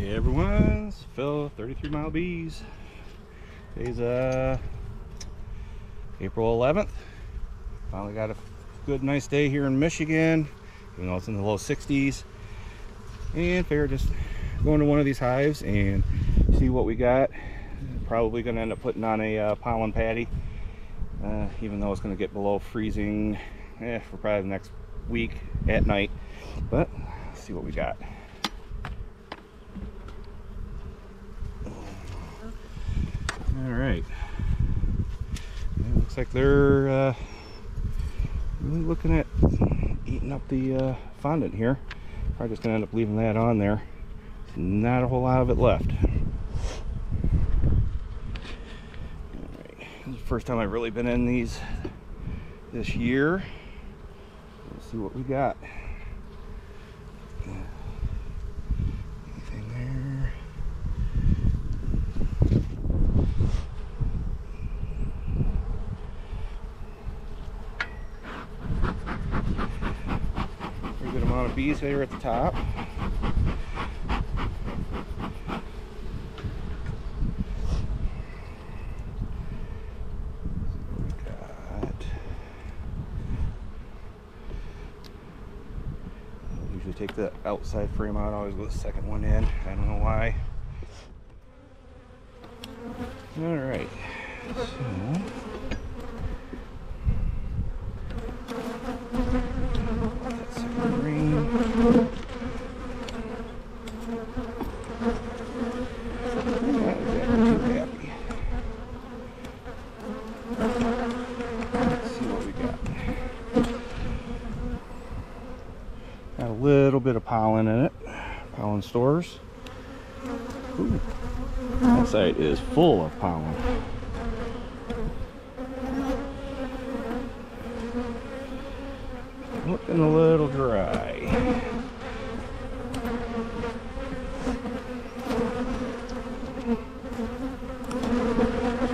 Hey everyone, it's Phil, 33 Mile Bees. Today's April 11th. Finally got a good nice day here in Michigan, even though it's in the low 60s. And figured just going to one of these hives and see what we got. Probably going to end up putting on a pollen patty, even though it's going to get below freezing for probably the next week at night. But let's see what we got. All right, it looks like they're really looking at eating up the fondant here. Probably just gonna end up leaving that on there. There's not a whole lot of it left. All right, this is the first time I've really been in these this year. Let's see what we got. Anything there? Good amount of bees here at the top. Usually take the outside frame out, always go the second one in. I don't know why. All right. So got a little bit of pollen in it, pollen stores. Ooh, that side is full of pollen. Looking a little dry.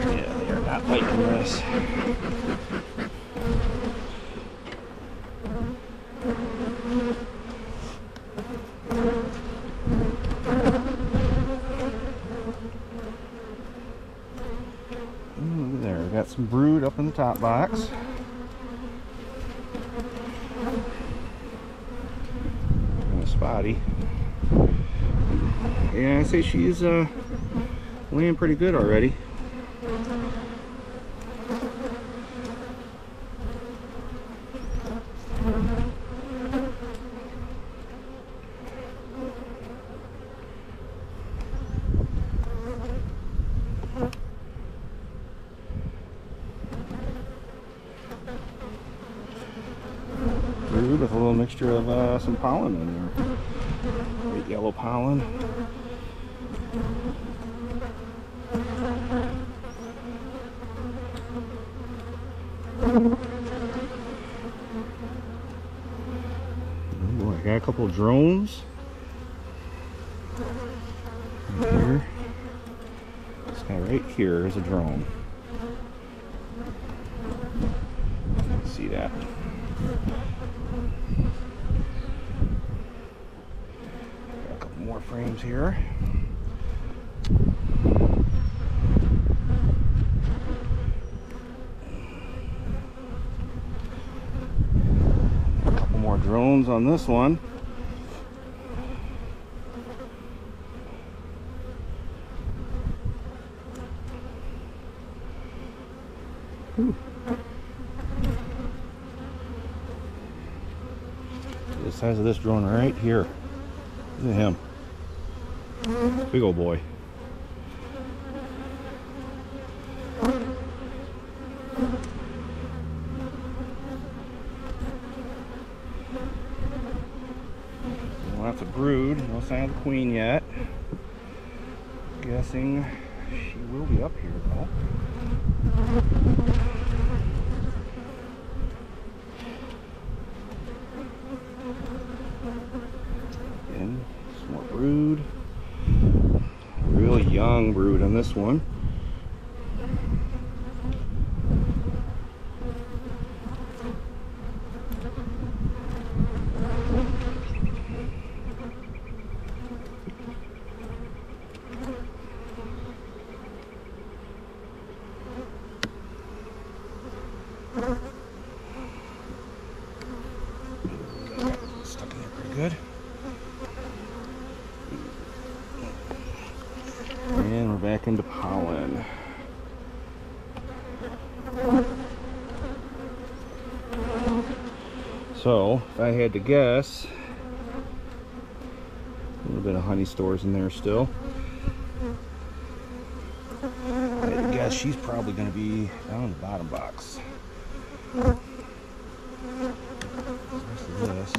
Yeah, they are not liking this. There, we got some brood up in the top box. Kind of spotty. Yeah, I say she's laying pretty good already. Brood with a little mixture of some pollen in there. Great yellow pollen. Oh boy, I got a couple of drones. Right here. This guy right here is a drone. See that? Got a couple more frames here. A couple more drones on this one. Ooh. The size of this drone right here. Look at him. Big old boy. Lots of brood. No sign of the queen yet. Guessing she will be up here though. Again, some more brood. Real young brood on this one. Stuck in there pretty good. And we're back into pollen. So, if I had to guess, a little bit of honey stores in there still. If I had to guess, she's probably going to be down in the bottom box. The rest of this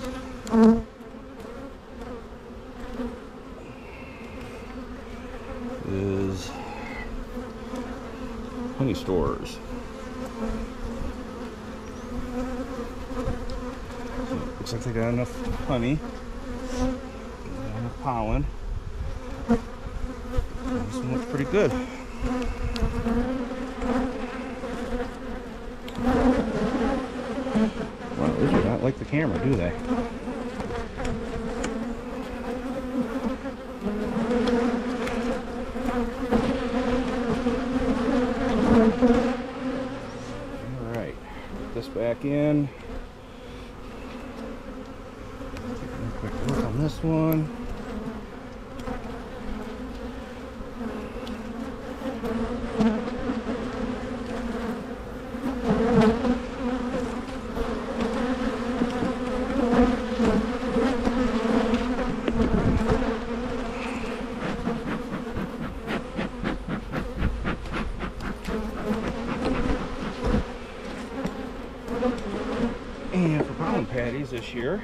is honey stores. So looks like they got enough honey, got enough pollen. This one looks pretty good. Wow, these do not like the camera, do they? Alright, put this back in. Take a quick look on this one. And for pollen patties this year,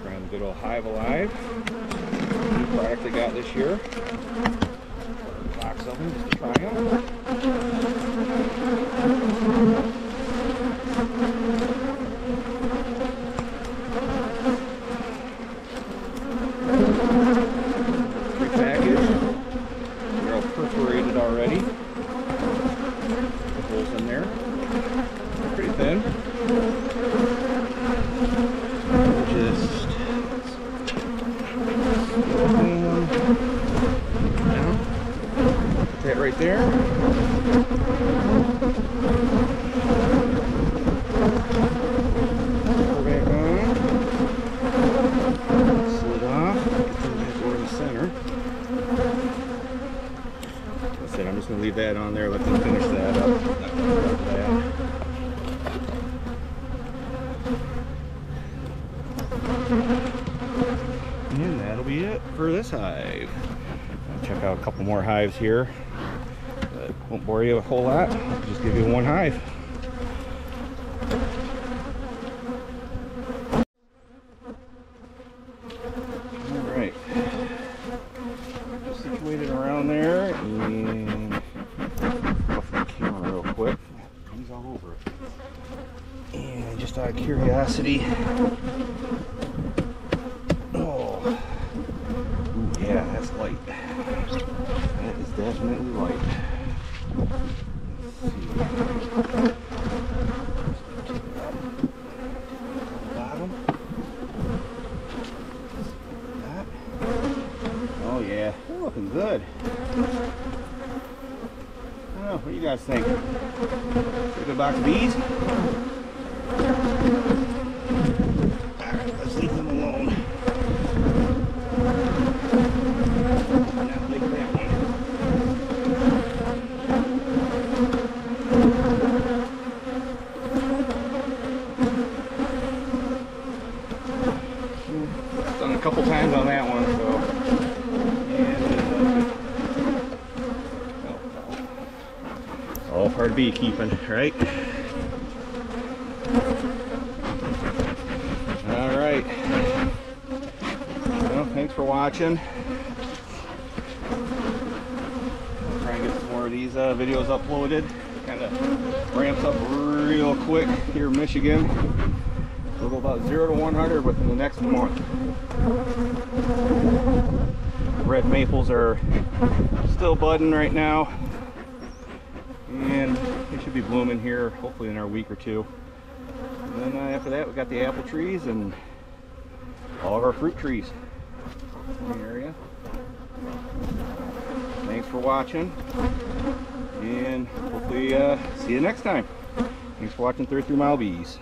we're on the good old Hive Alive. New product they got this year. Box of them just to try them. Pre-packaged. They're all perforated already. The holes in there. Pretty thin. Just down. Put that right there. Go back on. Slid off. Get them back over in the center. That's it. I'm just going to leave that on there. Let them finish that up. Not going to that. And that'll be it for this hive. I'll check out a couple more hives here, but won't bore you a whole lot. I'll just give you one hive. Alright, just situated around there, and off the camera real quick. He's all over it. And just out of curiosity, yeah, that's light. That is definitely light. Let's see. Bottom. That. Oh yeah, they're looking good. I don't know, what do you guys think? Pretty good box of bees? Alright, let's leave them alone. Done a couple times on that one, so yeah, all part of beekeeping, right? All right. Well, thanks for watching. I'll try and get some more of these videos uploaded. Kind of ramps up real quick here in Michigan. We'll go about 0 to 100 within the next month. Red maples are still budding right now, and they should be blooming here hopefully in our week or two. And then after that, we got the apple trees and all of our fruit trees in the area. Thanks for watching, and hopefully see you next time. Thanks for watching 33 Mile Bees.